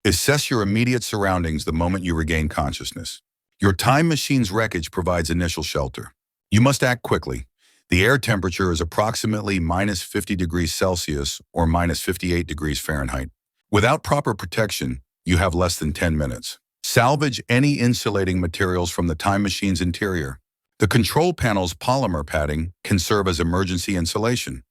Assess your immediate surroundings the moment you regain consciousness. Your time machine's wreckage provides initial shelter. You must act quickly. The air temperature is approximately minus 50 degrees Celsius or minus 58 degrees Fahrenheit. Without proper protection, you have less than 10 minutes. Salvage any insulating materials from the time machine's interior. The control panel's polymer padding can serve as emergency insulation.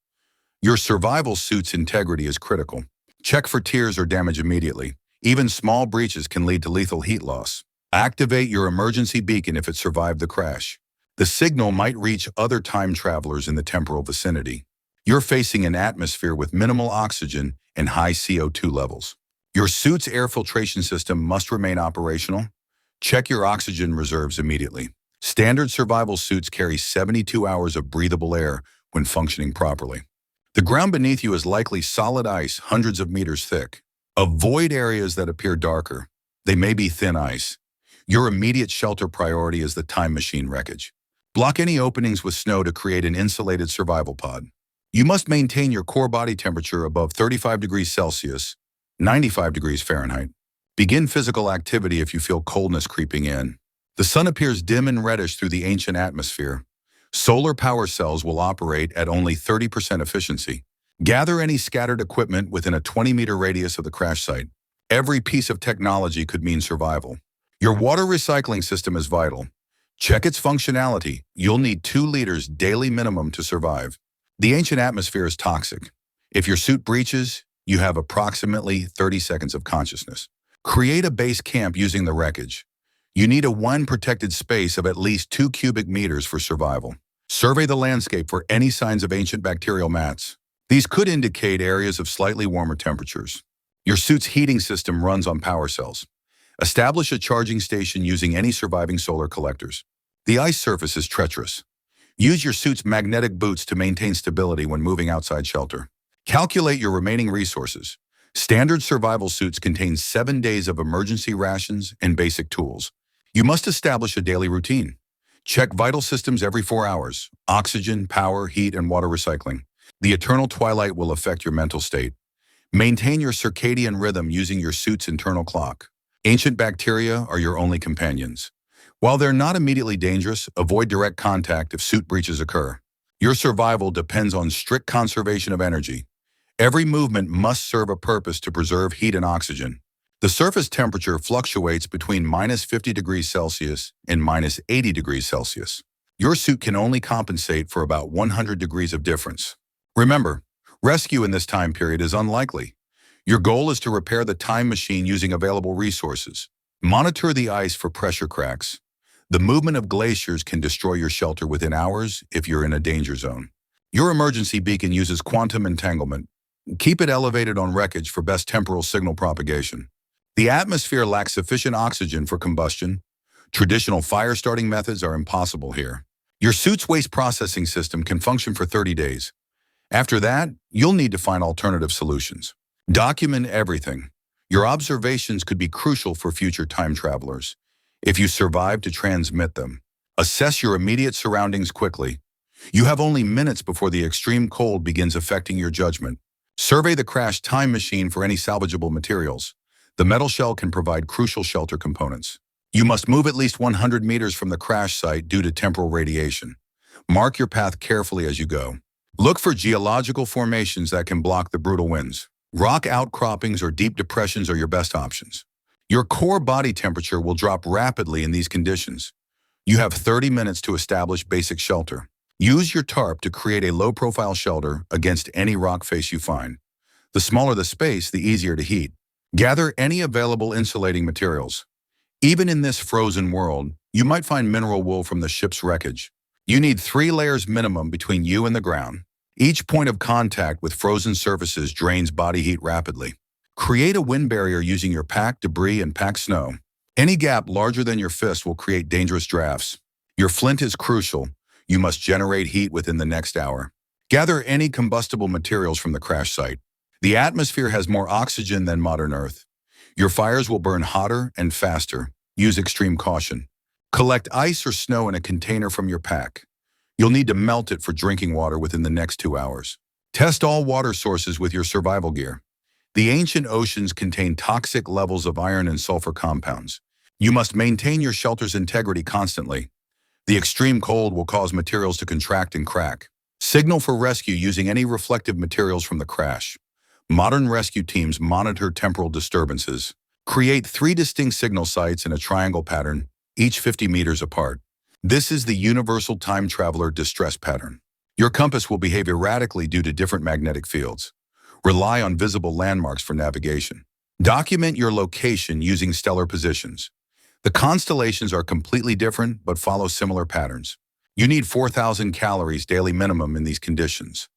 Your survival suit's integrity is critical. Check for tears or damage immediately. Even small breaches can lead to lethal heat loss. Activate your emergency beacon if it survived the crash. The signal might reach other time travelers in the temporal vicinity. You're facing an atmosphere with minimal oxygen and high CO2 levels. Your suit's air filtration system must remain operational. Check your oxygen reserves immediately. Standard survival suits carry 72 hours of breathable air when functioning properly. The ground beneath you is likely solid ice hundreds of meters thick. Avoid areas that appear darker. They may be thin ice. Your immediate shelter priority is the time machine wreckage. Block any openings with snow to create an insulated survival pod. You must maintain your core body temperature above 35 degrees Celsius, 95 degrees Fahrenheit. Begin physical activity if you feel coldness creeping in. The sun appears dim and reddish through the ancient atmosphere. Solar power cells will operate at only 30% efficiency. Gather any scattered equipment within a 20-meter radius of the crash site. Every piece of technology could mean survival. Your water recycling system is vital. Check its functionality. You'll need 2 liters daily minimum to survive. The ancient atmosphere is toxic. If your suit breaches, you have approximately 30 seconds of consciousness. Create a base camp using the wreckage. You need a protected space of at least 2 cubic meters for survival. Survey the landscape for any signs of ancient bacterial mats. These could indicate areas of slightly warmer temperatures. Your suit's heating system runs on power cells. Establish a charging station using any surviving solar collectors. The ice surface is treacherous. Use your suit's magnetic boots to maintain stability when moving outside shelter. Calculate your remaining resources. Standard survival suits contain 7 days of emergency rations and basic tools. You must establish a daily routine. Check vital systems every 4 hours: oxygen, power, heat, and water recycling. The eternal twilight will affect your mental state. Maintain your circadian rhythm using your suit's internal clock. Ancient bacteria are your only companions. While they're not immediately dangerous, avoid direct contact if suit breaches occur. Your survival depends on strict conservation of energy. Every movement must serve a purpose to preserve heat and oxygen. The surface temperature fluctuates between minus 50 degrees Celsius and minus 80 degrees Celsius. Your suit can only compensate for about 100 degrees of difference. Remember, rescue in this time period is unlikely. Your goal is to repair the time machine using available resources. Monitor the ice for pressure cracks. The movement of glaciers can destroy your shelter within hours if you're in a danger zone. Your emergency beacon uses quantum entanglement. Keep it elevated on wreckage for best temporal signal propagation. The atmosphere lacks sufficient oxygen for combustion. Traditional fire-starting methods are impossible here. Your suit's waste processing system can function for 30 days. After that, you'll need to find alternative solutions. Document everything. Your observations could be crucial for future time travelers. If you survive to transmit them, assess your immediate surroundings quickly. You have only minutes before the extreme cold begins affecting your judgment. Survey the crashed time machine for any salvageable materials. The metal shell can provide crucial shelter components. You must move at least 100 meters from the crash site due to temporal radiation. Mark your path carefully as you go. Look for geological formations that can block the brutal winds. Rock outcroppings or deep depressions are your best options. Your core body temperature will drop rapidly in these conditions. You have 30 minutes to establish basic shelter. Use your tarp to create a low-profile shelter against any rock face you find. The smaller the space, the easier to heat. Gather any available insulating materials. Even in this frozen world, you might find mineral wool from the ship's wreckage. You need 3 layers minimum between you and the ground. Each point of contact with frozen surfaces drains body heat rapidly. Create a wind barrier using your packed debris and packed snow. Any gap larger than your fist will create dangerous drafts. Your flint is crucial. You must generate heat within the next hour. Gather any combustible materials from the crash site. The atmosphere has more oxygen than modern Earth. Your fires will burn hotter and faster. Use extreme caution. Collect ice or snow in a container from your pack. You'll need to melt it for drinking water within the next 2 hours. Test all water sources with your survival gear. The ancient oceans contain toxic levels of iron and sulfur compounds. You must maintain your shelter's integrity constantly. The extreme cold will cause materials to contract and crack. Signal for rescue using any reflective materials from the crash. Modern rescue teams monitor temporal disturbances. Create 3 distinct signal sites in a triangle pattern, each 50 meters apart. This is the universal time traveler distress pattern. Your compass will behave erratically due to different magnetic fields. Rely on visible landmarks for navigation. Document your location using stellar positions. The constellations are completely different but follow similar patterns. You need 4,000 calories daily minimum in these conditions.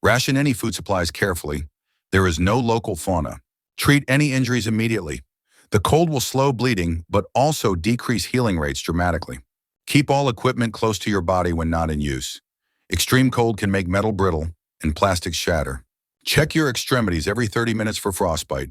Ration any food supplies carefully. There is no local fauna. Treat any injuries immediately. The cold will slow bleeding but also decrease healing rates dramatically. Keep all equipment close to your body when not in use. Extreme cold can make metal brittle and plastics shatter. Check your extremities every 30 minutes for frostbite.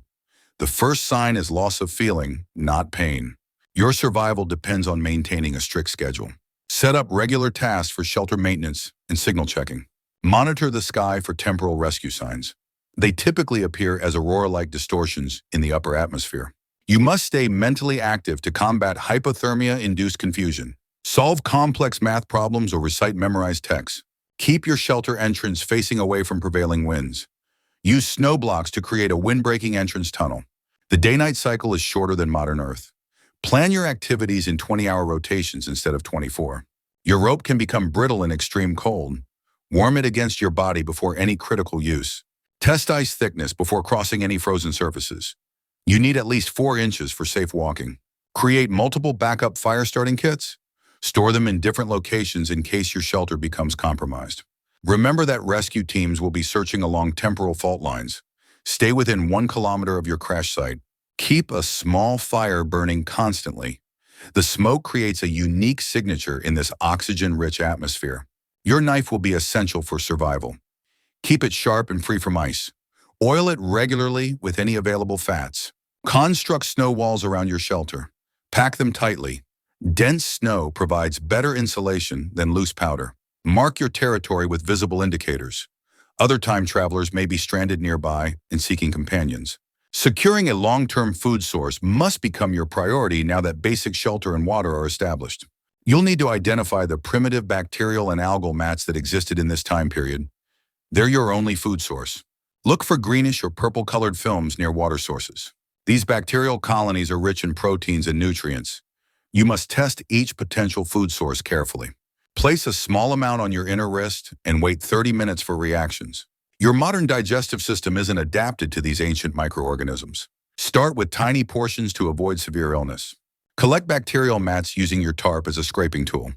The first sign is loss of feeling, not pain. Your survival depends on maintaining a strict schedule. Set up regular tasks for shelter maintenance and signal checking. Monitor the sky for temporal rescue signs. They typically appear as aurora-like distortions in the upper atmosphere. You must stay mentally active to combat hypothermia-induced confusion. Solve complex math problems or recite memorized texts. Keep your shelter entrance facing away from prevailing winds. Use snow blocks to create a wind-breaking entrance tunnel. The day-night cycle is shorter than modern Earth. Plan your activities in 20-hour rotations instead of 24. Your rope can become brittle in extreme cold. Warm it against your body before any critical use. Test ice thickness before crossing any frozen surfaces. You need at least 4 inches for safe walking. Create multiple backup fire starting kits. Store them in different locations in case your shelter becomes compromised. Remember that rescue teams will be searching along temporal fault lines. Stay within 1 kilometer of your crash site. Keep a small fire burning constantly. The smoke creates a unique signature in this oxygen-rich atmosphere. Your knife will be essential for survival. Keep it sharp and free from ice. Oil it regularly with any available fats. Construct snow walls around your shelter. Pack them tightly. Dense snow provides better insulation than loose powder. Mark your territory with visible indicators. Other time travelers may be stranded nearby and seeking companions. Securing a long-term food source must become your priority now that basic shelter and water are established. You'll need to identify the primitive bacterial and algal mats that existed in this time period. They're your only food source. Look for greenish or purple-colored films near water sources. These bacterial colonies are rich in proteins and nutrients. You must test each potential food source carefully. Place a small amount on your inner wrist and wait 30 minutes for reactions. Your modern digestive system isn't adapted to these ancient microorganisms. Start with tiny portions to avoid severe illness. Collect bacterial mats using your tarp as a scraping tool.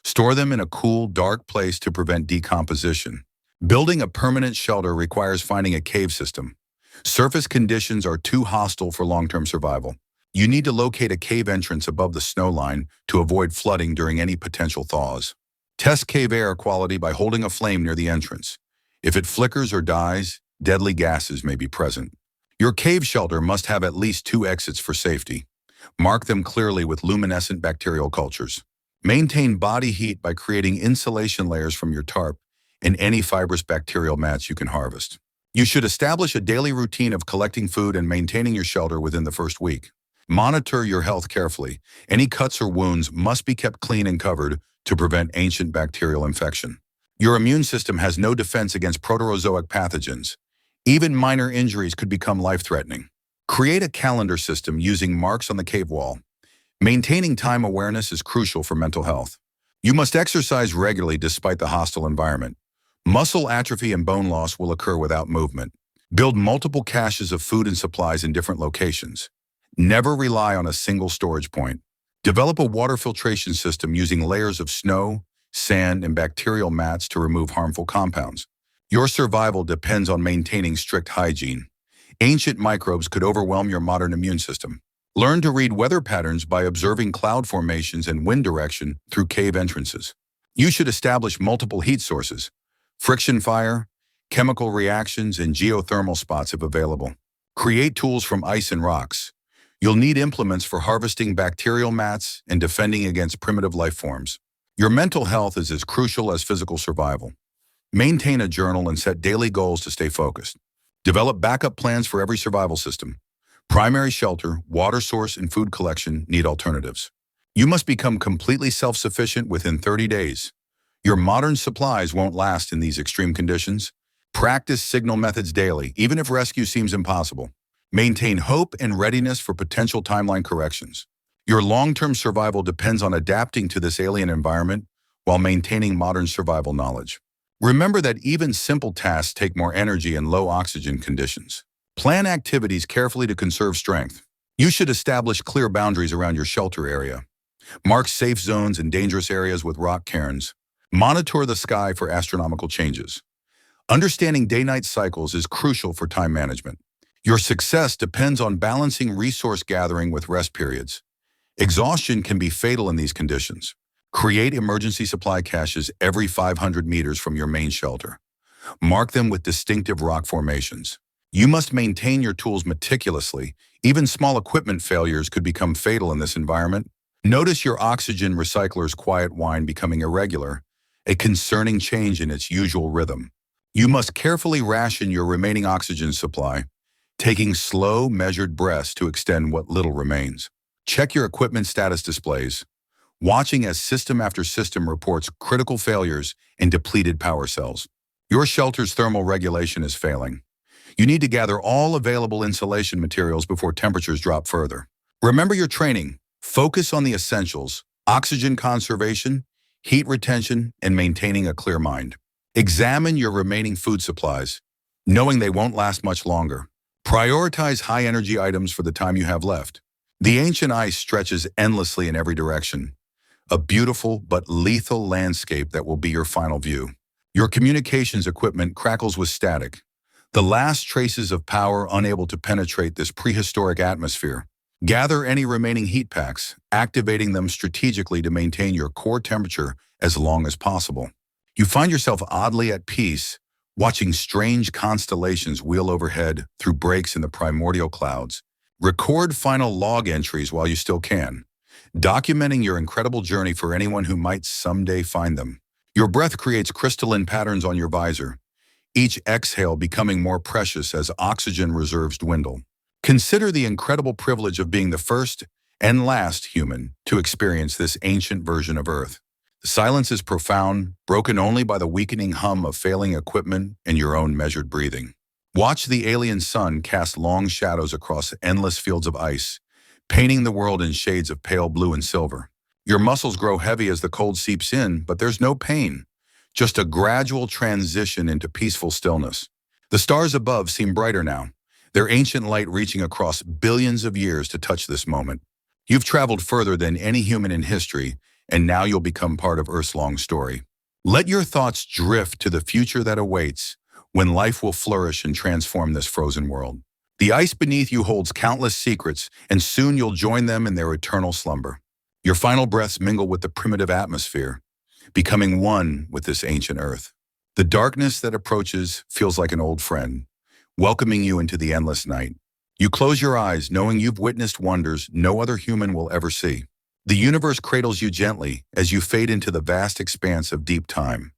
Store them in a cool, dark place to prevent decomposition. Building a permanent shelter requires finding a cave system. Surface conditions are too hostile for long-term survival. You need to locate a cave entrance above the snow line to avoid flooding during any potential thaws. Test cave air quality by holding a flame near the entrance. If it flickers or dies, deadly gases may be present. Your cave shelter must have at least 2 exits for safety. Mark them clearly with luminescent bacterial cultures. Maintain body heat by creating insulation layers from your tarp and any fibrous bacterial mats you can harvest. You should establish a daily routine of collecting food and maintaining your shelter within the first week. Monitor your health carefully. Any cuts or wounds must be kept clean and covered to prevent ancient bacterial infection. Your immune system has no defense against Proterozoic pathogens. Even minor injuries could become life-threatening. Create a calendar system using marks on the cave wall. Maintaining time awareness is crucial for mental health. You must exercise regularly despite the hostile environment. Muscle atrophy and bone loss will occur without movement. Build multiple caches of food and supplies in different locations. Never rely on a single storage point. Develop a water filtration system using layers of snow, sand, and bacterial mats to remove harmful compounds. Your survival depends on maintaining strict hygiene. Ancient microbes could overwhelm your modern immune system. Learn to read weather patterns by observing cloud formations and wind direction through cave entrances. You should establish multiple heat sources, friction fire, chemical reactions, and geothermal spots if available. Create tools from ice and rocks. You'll need implements for harvesting bacterial mats and defending against primitive life forms. Your mental health is as crucial as physical survival. Maintain a journal and set daily goals to stay focused. Develop backup plans for every survival system. Primary shelter, water source, and food collection need alternatives. You must become completely self-sufficient within 30 days. Your modern supplies won't last in these extreme conditions. Practice signal methods daily, even if rescue seems impossible. Maintain hope and readiness for potential timeline corrections. Your long-term survival depends on adapting to this alien environment while maintaining modern survival knowledge. Remember that even simple tasks take more energy in low oxygen conditions. Plan activities carefully to conserve strength. You should establish clear boundaries around your shelter area. Mark safe zones and dangerous areas with rock cairns. Monitor the sky for astronomical changes. Understanding day-night cycles is crucial for time management. Your success depends on balancing resource gathering with rest periods. Exhaustion can be fatal in these conditions. Create emergency supply caches every 500 meters from your main shelter. Mark them with distinctive rock formations. You must maintain your tools meticulously. Even small equipment failures could become fatal in this environment. Notice your oxygen recycler's quiet whine becoming irregular, a concerning change in its usual rhythm. You must carefully ration your remaining oxygen supply, taking slow, measured breaths to extend what little remains. Check your equipment status displays, watching as system after system reports critical failures and depleted power cells. Your shelter's thermal regulation is failing. You need to gather all available insulation materials before temperatures drop further. Remember your training. Focus on the essentials: oxygen conservation, heat retention, and maintaining a clear mind. Examine your remaining food supplies, knowing they won't last much longer. Prioritize high-energy items for the time you have left. The ancient ice stretches endlessly in every direction, a beautiful but lethal landscape that will be your final view. Your communications equipment crackles with static, the last traces of power unable to penetrate this prehistoric atmosphere. Gather any remaining heat packs, activating them strategically to maintain your core temperature as long as possible. You find yourself oddly at peace, watching strange constellations wheel overhead through breaks in the primordial clouds. Record final log entries while you still can, documenting your incredible journey for anyone who might someday find them. Your breath creates crystalline patterns on your visor, each exhale becoming more precious as oxygen reserves dwindle. Consider the incredible privilege of being the first and last human to experience this ancient version of Earth. The silence is profound, broken only by the weakening hum of failing equipment and your own measured breathing. Watch the alien sun cast long shadows across endless fields of ice, painting the world in shades of pale blue and silver. Your muscles grow heavy as the cold seeps in, but there's no pain, just a gradual transition into peaceful stillness. The stars above seem brighter now, their ancient light reaching across billions of years to touch this moment. You've traveled further than any human in history, and now you'll become part of Earth's long story. Let your thoughts drift to the future that awaits, when life will flourish and transform this frozen world. The ice beneath you holds countless secrets, and soon you'll join them in their eternal slumber. Your final breaths mingle with the primitive atmosphere, becoming one with this ancient Earth. The darkness that approaches feels like an old friend, welcoming you into the endless night. You close your eyes, knowing you've witnessed wonders no other human will ever see. The universe cradles you gently as you fade into the vast expanse of deep time.